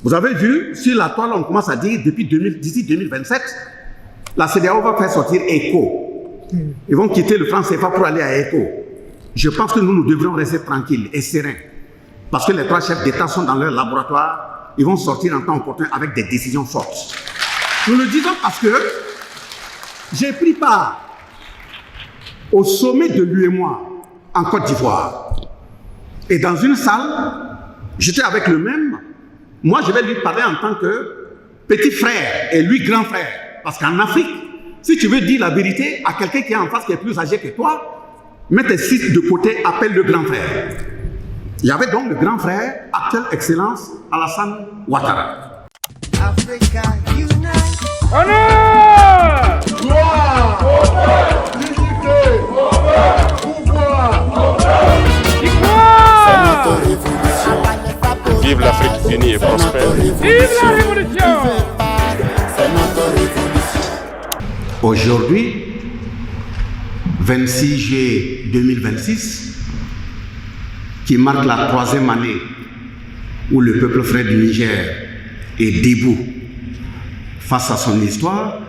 Vous avez vu, sur la toile, on commence à dire, d'ici 2027, la CEDEAO va faire sortir ECO. Ils vont quitter le franc CFA pour aller à ECO. Je pense que nous devrions rester tranquilles et sereins. Parce que les 3 chefs d'État sont dans leur laboratoire, ils vont sortir en temps opportun avec des décisions fortes. Nous le disons parce que j'ai pris part au sommet de l'UEMOA en Côte d'Ivoire. Et dans une salle, j'étais avec le même. Moi, je vais lui parler en tant que petit frère et lui grand frère. Parce qu'en Afrique, si tu veux dire la vérité à quelqu'un qui est en face, qui est plus âgé que toi, mets tes fils de côté, appelle le grand frère. Il y avait donc le grand frère, actuelle excellence, Alassane Ouattara. Africa unite. Honneur! Gloire, honneur, dignité, pouvoir, Victoire! Vive l'Afrique unie et prospère. Vive la révolution! Aujourd'hui, 26 juillet 2026, qui marque la 3e année où le peuple frère du Niger est debout face à son histoire,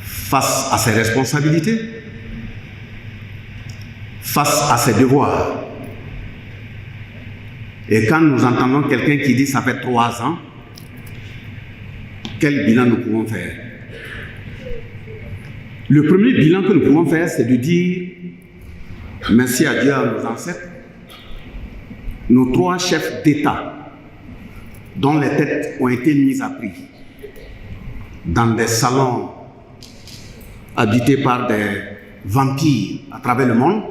face à ses responsabilités, face à ses devoirs. Et quand nous entendons quelqu'un qui dit « ça fait 3 ans », quel bilan nous pouvons faire? Le premier bilan que nous pouvons faire, c'est de dire merci à Dieu, à nos ancêtres, nos 3 chefs d'État dont les têtes ont été mises à prix dans des salons habités par des vampires à travers le monde,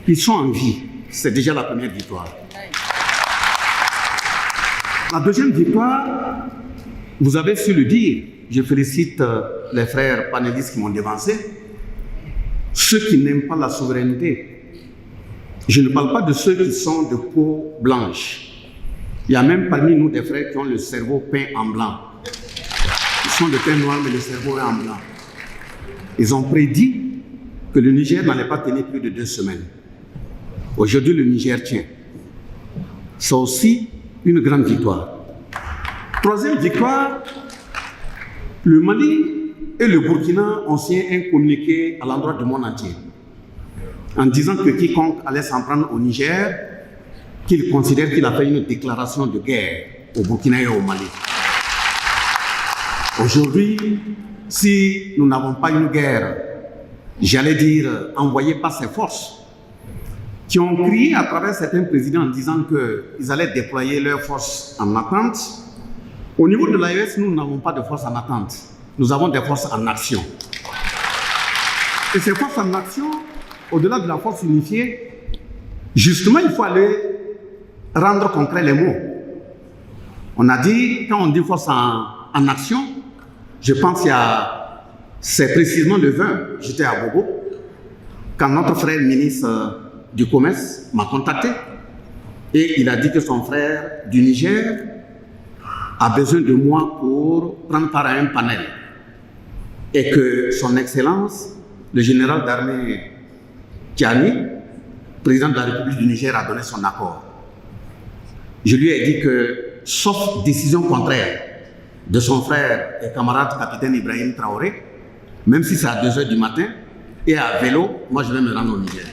ils sont en vie. C'est déjà la première victoire. La deuxième victoire, vous avez su le dire, je félicite les frères panélistes qui m'ont devancé, ceux qui n'aiment pas la souveraineté. Je ne parle pas de ceux qui sont de peau blanche. Il y a même parmi nous des frères qui ont le cerveau peint en blanc. Ils sont de teint noir, mais le cerveau est en blanc. Ils ont prédit que le Niger n'allait pas tenir plus de 2 semaines. Aujourd'hui, le Niger tient. C'est aussi une grande victoire. 3e victoire, le Mali et le Burkina ont signé un communiqué à l'endroit du monde entier en disant que quiconque allait s'en prendre au Niger, qu'il considère qu'il a fait une déclaration de guerre au Burkina et au Mali. Aujourd'hui, si nous n'avons pas une guerre, j'allais dire envoyée par ces forces, qui ont crié à travers certains présidents en disant qu'ils allaient déployer leurs forces en attente. Au niveau de l'AES, nous n'avons pas de forces en attente. Nous avons des forces en action. Et ces forces en action, au-delà de la force unifiée, justement, il faut aller rendre concret les mots. On a dit, quand on dit force en action, je pense qu'il y a, c'est précisément le 20, j'étais à Bobo, quand notre frère ministre du commerce m'a contacté et il a dit que son frère du Niger a besoin de moi pour prendre part à un panel et que son excellence, le général d'armée Tiani, président de la République du Niger, a donné son accord. Je lui ai dit que, sauf décision contraire de son frère et camarade capitaine Ibrahim Traoré, même si c'est à 2 h du matin et à vélo, moi je vais me rendre au Niger.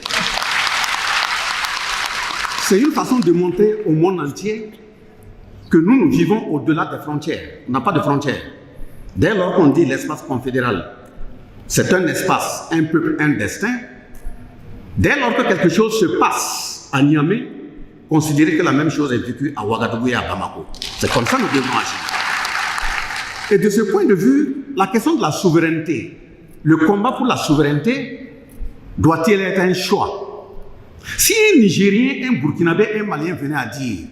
C'est une façon de montrer au monde entier que nous vivons au-delà des frontières. On n'a pas de frontières. Dès lors qu'on dit l'espace confédéral, c'est un espace, un peuple, un destin. Dès lors que quelque chose se passe à Niamey, considérez que la même chose est vécue à Ouagadougou et à Bamako. C'est comme ça que nous devons agir. Et de ce point de vue, la question de la souveraineté, le combat pour la souveraineté, doit-il être un choix? Si un Nigérien, un Burkinabé, un Malien venait à dire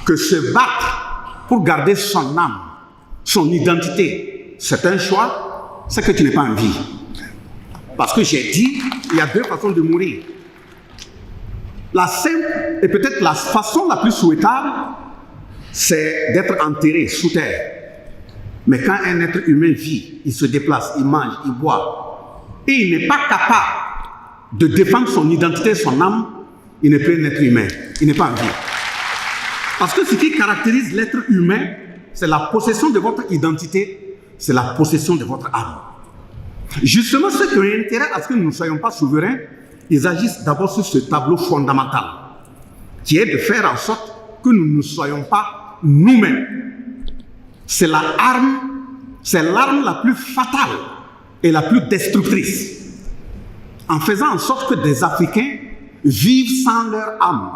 que se battre pour garder son âme, son identité, c'est un choix, c'est que tu n'es pas en vie. Parce que j'ai dit, il y a 2 façons de mourir. La simple et peut-être la façon la plus souhaitable, c'est d'être enterré sous terre. Mais quand un être humain vit, il se déplace, il mange, il boit, et il n'est pas capable de défendre son identité, son âme, il n'est plus un être humain, il n'est pas en vie. Parce que ce qui caractérise l'être humain, c'est la possession de votre identité, c'est la possession de votre âme. Justement, ceux qui ont intérêt à ce que nous ne soyons pas souverains, ils agissent d'abord sur ce tableau fondamental, qui est de faire en sorte que nous ne soyons pas nous-mêmes. C'est l'arme la plus fatale et la plus destructrice, en faisant en sorte que des Africains vivent sans leur âme.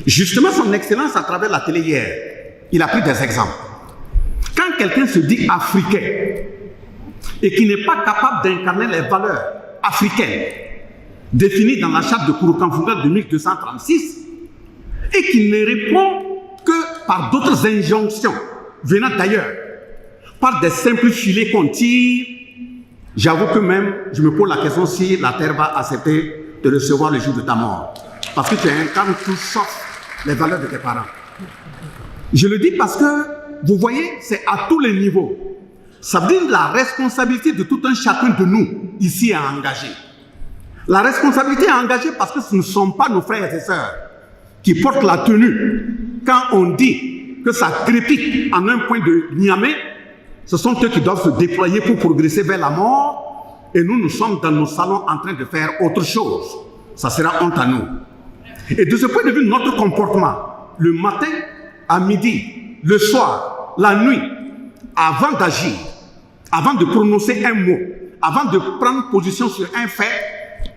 Justement, son Excellence, à travers la télé hier, il a pris des exemples. Quand quelqu'un se dit africain et qui n'est pas capable d'incarner les valeurs africaines définies dans la charte de Kurukanfuga de 1236 et qui ne répond que par d'autres injonctions venant d'ailleurs, par des simples filets qu'on tire, j'avoue que même je me pose la question si la terre va accepter de recevoir le jour de ta mort. Parce que tu incarnes tout sauf les valeurs de tes parents. Je le dis parce que, vous voyez, c'est à tous les niveaux. Ça veut dire la responsabilité de tout un chacun de nous, ici, à engager. La responsabilité à engager parce que ce ne sont pas nos frères et sœurs qui portent la tenue. Quand on dit que ça crépite en un point de Niamey, ce sont eux qui doivent se déployer pour progresser vers la mort. Et nous sommes dans nos salons en train de faire autre chose. Ça sera honte à nous. Et de ce point de vue, notre comportement, le matin, à midi, le soir, la nuit, avant d'agir, avant de prononcer un mot, avant de prendre position sur un fait,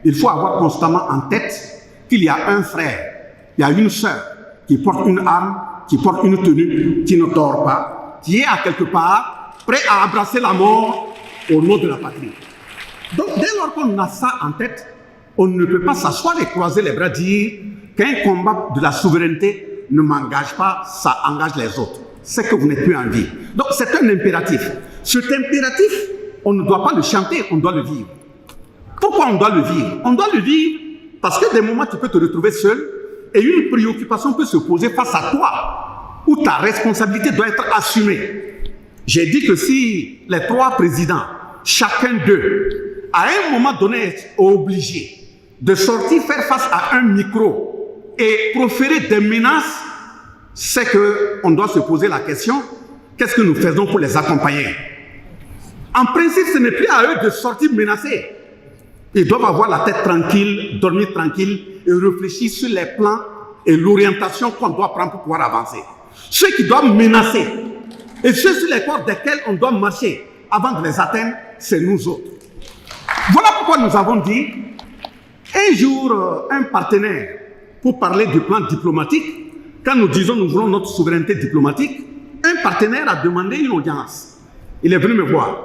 il faut avoir constamment en tête qu'il y a un frère, il y a une sœur qui porte une arme, qui porte une tenue, qui ne dort pas, qui est à quelque part prêt à embrasser la mort au nom de la patrie. Donc dès lors qu'on a ça en tête, on ne peut pas s'asseoir et croiser les bras, dire qu'un combat de la souveraineté ne m'engage pas, ça engage les autres. C'est que vous n'êtes plus en vie. Donc c'est un impératif. Cet impératif, on ne doit pas le chanter, on doit le vivre. Pourquoi on doit le vivre? On doit le vivre parce que des moments tu peux te retrouver seul et une préoccupation peut se poser face à toi où ta responsabilité doit être assumée. J'ai dit que si les trois présidents, chacun d'eux, à un moment donné est obligé de sortir faire face à un micro et proférer des menaces, c'est qu'on doit se poser la question, qu'est-ce que nous faisons pour les accompagner? En principe, ce n'est plus à eux de sortir menacés. Ils doivent avoir la tête tranquille, dormir tranquille et réfléchir sur les plans et l'orientation qu'on doit prendre pour pouvoir avancer. Ceux qui doivent menacer et ceux sur les corps desquels on doit marcher avant de les atteindre, c'est nous autres. Voilà pourquoi nous avons dit, un jour, un partenaire, pour parler du plan diplomatique, quand nous disons nous voulons notre souveraineté diplomatique, un partenaire a demandé une audience. Il est venu me voir.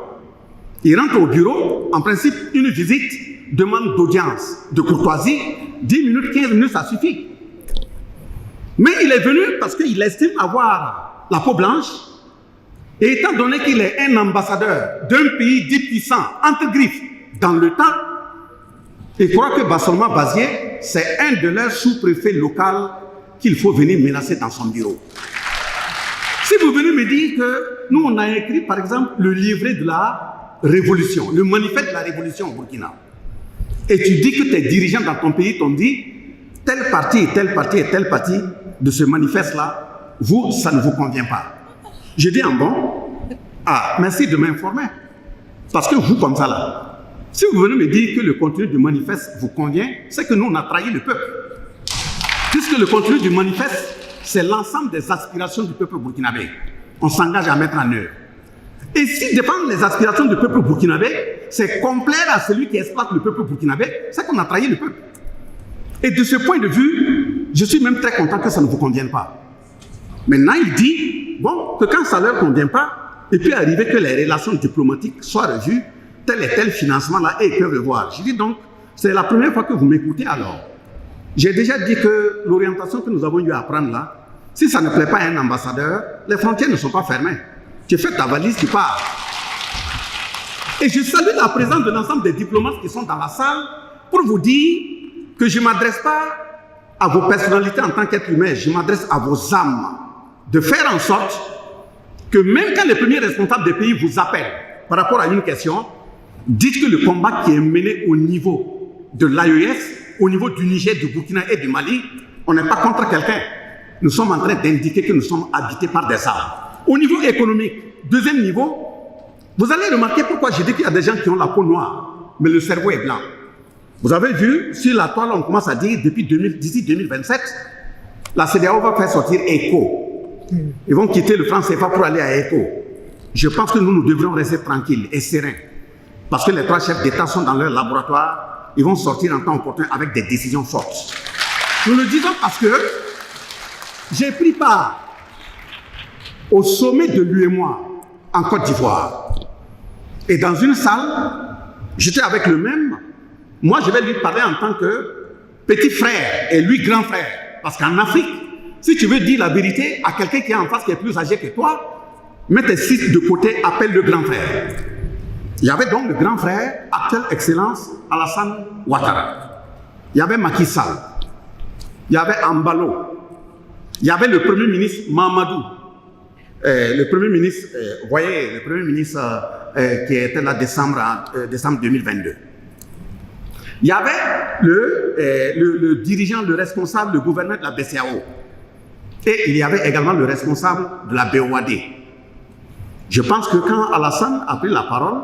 Il rentre au bureau, en principe, une visite, demande d'audience, de courtoisie, 10 minutes, 15 minutes, ça suffit. Mais il est venu parce qu'il estime avoir la peau blanche, et étant donné qu'il est un ambassadeur d'un pays dit puissant, entre griffes, dans le temps, il croit que Bassolma Bazier, c'est un de leurs sous-préfets locaux qu'il faut venir menacer dans son bureau. Si vous venez me dire que nous, on a écrit, par exemple, le livret de la révolution, le manifeste de la révolution au Burkina, et tu dis que tes dirigeants dans ton pays t'ont dit telle partie et telle partie et telle partie de ce manifeste-là, vous, ça ne vous convient pas. Je dis en bon, ah, merci de m'informer. Parce que vous, comme ça là, si vous venez me dire que le contenu du manifeste vous convient, c'est que nous, on a trahi le peuple. Puisque le contenu du manifeste, c'est l'ensemble des aspirations du peuple burkinabé. On s'engage à mettre en œuvre. Et si défendre les aspirations du peuple burkinabé, c'est complaire à celui qui exploite le peuple burkinabé, c'est qu'on a trahi le peuple. Et de ce point de vue, je suis même très content que ça ne vous convienne pas. Maintenant, il dit, bon, que quand ça ne leur convient pas, il peut arriver que les relations diplomatiques soient revues, tel et tel financement-là, et ils peuvent le voir. Je dis donc, c'est la première fois que vous m'écoutez alors. J'ai déjà dit que l'orientation que nous avons eu à prendre là, si ça ne plaît pas à un ambassadeur, les frontières ne sont pas fermées. Tu fais ta valise, tu pars. Et je salue la présence de l'ensemble des diplomates qui sont dans la salle pour vous dire que je ne m'adresse pas à vos personnalités en tant qu'être humain, je m'adresse à vos âmes. De faire en sorte que même quand les premiers responsables des pays vous appellent par rapport à une question, dites que le combat qui est mené au niveau de l'AES, au niveau du Niger, du Burkina et du Mali, on n'est pas contre quelqu'un. nous sommes en train d'indiquer que nous sommes habités par des armes. Au niveau économique, deuxième niveau, vous allez remarquer pourquoi j'ai dit qu'il y a des gens qui ont la peau noire, mais le cerveau est blanc. Vous avez vu, sur la toile, on commence à dire d'ici 2027, la CEDEAO va faire sortir ECO. Ils vont quitter le franc CFA pour aller à ECO. Je pense que nous devrions rester tranquilles et sereins. Parce que les trois chefs d'État sont dans leur laboratoire, ils vont sortir en temps opportun avec des décisions fortes. Nous le disons parce que j'ai pris part au sommet de l'UEMOA en Côte d'Ivoire. Et dans une salle, j'étais avec le même. Moi, je vais lui parler en tant que petit frère et lui grand frère. Parce qu'en Afrique, si tu veux dire la vérité à quelqu'un qui est en face, qui est plus âgé que toi, mets tes fils de côté, appelle le grand frère. Il y avait donc le grand frère, actuelle excellence, Alassane Ouattara. Il y avait Macky Sall. Il y avait Ambalo. Il y avait le premier ministre Mamadou. Le premier ministre, vous voyez, le premier ministre qui était là décembre 2022. Il y avait le dirigeant, le responsable, le gouverneur de la BCEAO. Et il y avait également le responsable de la BOAD. Je pense que quand Alassane a pris la parole,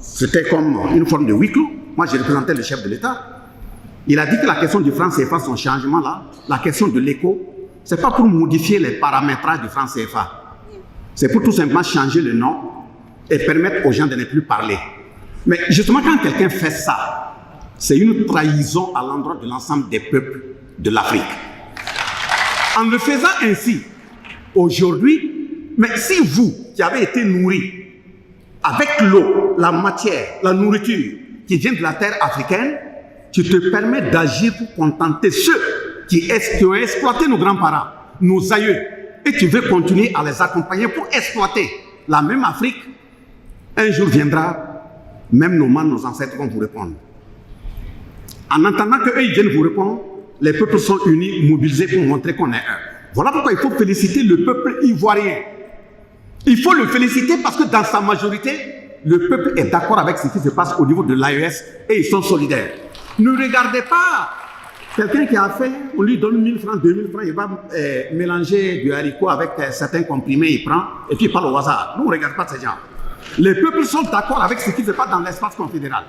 c'était comme une forme de huis clos. Moi, j'ai représenté le chef de l'État. Il a dit que la question du franc CFA, son changement là, la question de l'éco, ce n'est pas pour modifier les paramétrages du franc CFA. C'est pour tout simplement changer le nom et permettre aux gens de ne plus parler. Mais justement, quand quelqu'un fait ça, c'est une trahison à l'endroit de l'ensemble des peuples de l'Afrique. En le faisant ainsi, aujourd'hui, mais si vous, qui avez été nourris avec l'eau, la matière, la nourriture qui vient de la terre africaine, tu te permets d'agir pour contenter ceux qui ont exploité nos grands-parents, nos aïeux, et tu veux continuer à les accompagner pour exploiter la même Afrique. Un jour viendra, même nos ancêtres vont vous répondre. En entendant qu'eux, ils viennent vous répondre, les peuples sont unis, mobilisés pour montrer qu'on est un. Voilà pourquoi il faut féliciter le peuple ivoirien. Il faut le féliciter parce que dans sa majorité, le peuple est d'accord avec ce qui se passe au niveau de l'AES et ils sont solidaires. Ne regardez pas quelqu'un qui a fait, on lui donne 1000 francs, 2000 francs, il va mélanger du haricot avec certains comprimés, il prend et puis il parle au hasard. Nous, on ne regarde pas ces gens. Les peuples sont d'accord avec ce qui se passe dans l'espace confédéral.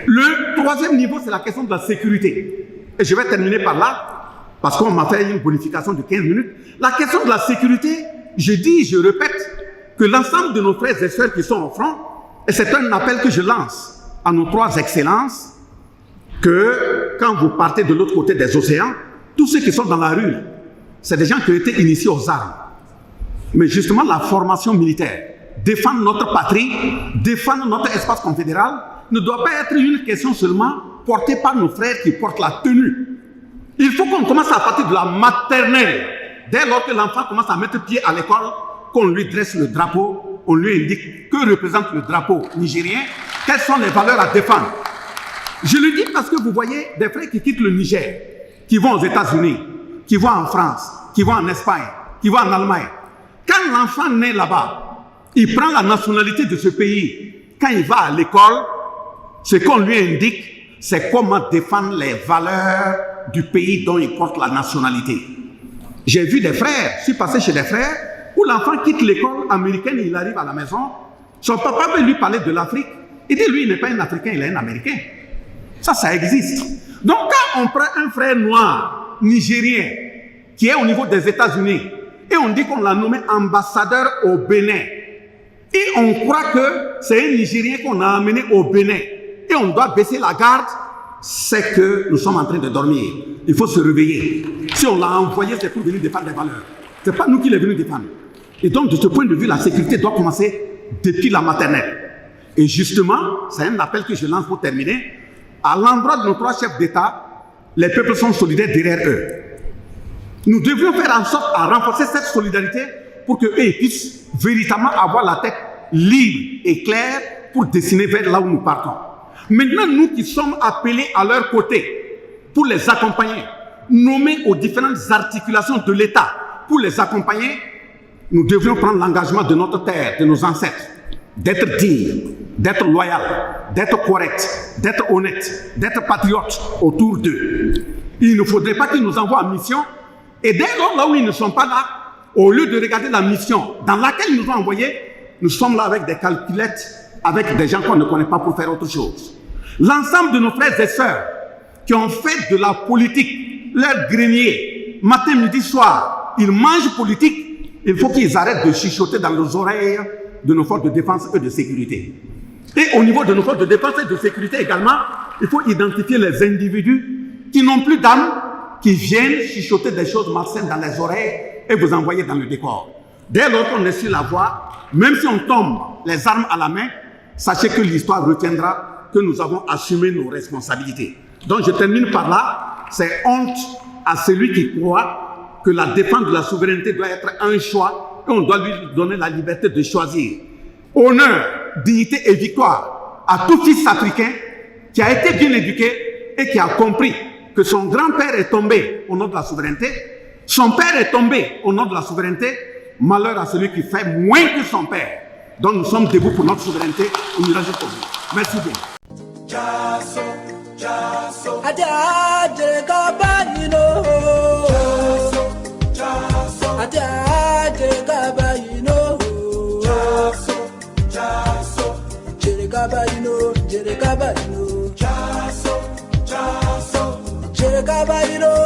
Le troisième niveau, c'est la question de la sécurité. Et je vais terminer par là, parce qu'on m'a fait une bonification de 15 minutes. La question de la sécurité, je dis, je répète, que l'ensemble de nos frères et sœurs qui sont au front, et c'est un appel que je lance à nos trois excellences, que quand vous partez de l'autre côté des océans, tous ceux qui sont dans la rue, c'est des gens qui ont été initiés aux armes. Mais justement, la formation militaire, défendre notre patrie, défendre notre espace confédéral, ne doit pas être une question seulement portée par nos frères qui portent la tenue. Il faut qu'on commence à partir de la maternelle. Dès lors que l'enfant commence à mettre pied à l'école, qu'on lui dresse le drapeau, on lui indique que représente le drapeau nigérien, quelles sont les valeurs à défendre. Je le dis parce que vous voyez des frères qui quittent le Niger, qui vont aux États-Unis, qui vont en France, qui vont en Espagne, qui vont en Allemagne. Quand l'enfant naît là-bas, il prend la nationalité de ce pays. Quand il va à l'école, ce qu'on lui indique, c'est comment défendre les valeurs du pays dont il porte la nationalité. J'ai vu des frères, je suis passé chez des frères, où l'enfant quitte l'école américaine et il arrive à la maison. Son papa veut lui parler de l'Afrique. Il dit, lui, il n'est pas un Africain, il est un Américain. Ça existe. Donc, quand on prend un frère noir, nigérien, qui est au niveau des États-Unis, et on dit qu'on l'a nommé ambassadeur au Bénin, et on croit que c'est un Nigérien qu'on a amené au Bénin, et on doit baisser la garde, c'est que nous sommes en train de dormir. Il faut se réveiller. Si on l'a envoyé, c'est pour venir défendre des valeurs. Ce n'est pas nous qui l'est venu défendre. Et donc, de ce point de vue, la sécurité doit commencer depuis la maternelle. Et justement, c'est un appel que je lance pour terminer. À l'endroit de nos trois chefs d'État, les peuples sont solidaires derrière eux. Nous devrions faire en sorte à renforcer cette solidarité pour qu'eux puissent véritablement avoir la tête libre et claire pour dessiner vers là où nous partons. Maintenant, nous qui sommes appelés à leur côté pour les accompagner, nommés aux différentes articulations de l'État pour les accompagner, nous devrions prendre l'engagement de notre terre, de nos ancêtres, d'être dignes, d'être loyal, d'être correct, d'être honnête, d'être patriote autour d'eux. Il ne faudrait pas qu'ils nous envoient en mission Et dès lors, là où ils ne sont pas là, au lieu de regarder la mission dans laquelle ils nous ont envoyés, nous sommes là avec des calculettes, avec des gens qu'on ne connaît pas pour faire autre chose. L'ensemble de nos frères et sœurs qui ont fait de la politique leur grenier, matin, midi, soir, ils mangent politique, il faut qu'ils arrêtent de chuchoter dans les oreilles de nos forces de défense et de sécurité. Et au niveau de nos forces de défense et de sécurité également, il faut identifier les individus qui n'ont plus d'âme, qui viennent chuchoter des choses malsaines dans les oreilles et vous envoyer dans le décor. Dès lors qu'on est sur la voie, même si on tombe les armes à la main, sachez que l'histoire retiendra que nous avons assumé nos responsabilités. Donc je termine par là, c'est honte à celui qui croit que la défense de la souveraineté doit être un choix et on doit lui donner la liberté de choisir. Honneur, dignité et victoire à tout fils africain qui a été bien éduqué et qui a compris que son grand-père est tombé au nom de la souveraineté, son père est tombé au nom de la souveraineté, malheur à celui qui fait moins que son père. Donc nous sommes debout pour notre souveraineté et nous restons pour vous. Merci bien. Jerekabayino